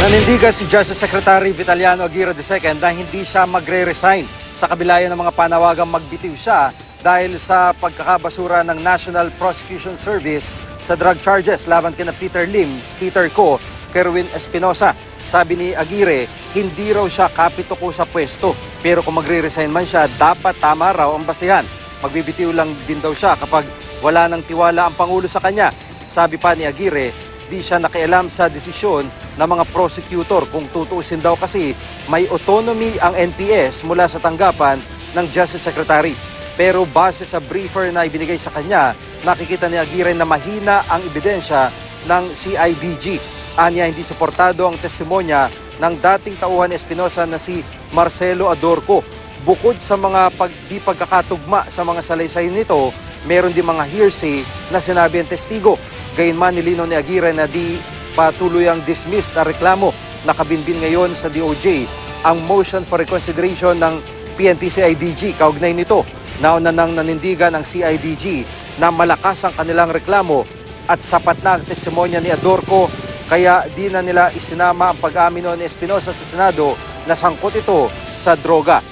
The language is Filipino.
Nanindigan si Justice Secretary Vitaliano Aguirre II na hindi siya magre-resign sa kabila ng mga panawagang magbitiw siya dahil sa pagkakabasura ng National Prosecution Service sa drug charges laban kina Peter Lim, Peter Ko, Kerwin Espinosa. Sabi ni Aguirre, hindi raw siya kapito ko sa pwesto. Pero kung magre-resign man siya, dapat tama raw ang basihan. Magbibitiw lang din daw siya kapag wala nang tiwala ang Pangulo sa kanya. Sabi pa ni Aguirre, di siya nakialam sa desisyon ng mga prosecutor. Kung tutuusin daw kasi, may autonomy ang NPS mula sa tanggapan ng Justice Secretary. Pero base sa briefer na ibinigay sa kanya, nakikita ni Aguirre na mahina ang ebidensya ng CIDG. Anya hindi suportado ang testimonya ng dating tauhan Espinosa na si Marcelo Adorco. Bukod sa mga di pagkakatugma sa mga salaysay nito, meron din mga hearsay na sinabi ang testigo. Gayunman nilinaw ni Aguirre na di patuloy ang dismissed na reklamo. Nakabinbin ngayon sa DOJ ang motion for reconsideration ng PNP-CIDG. Kaugnay nito, nauna nang nanindigan ang CIDG na malakas ang kanilang reklamo at sapat na ang testimonya ni Adorco, kaya di na nila isinama ang pag-amin ni Espinosa sa Senado na sangkot ito sa droga.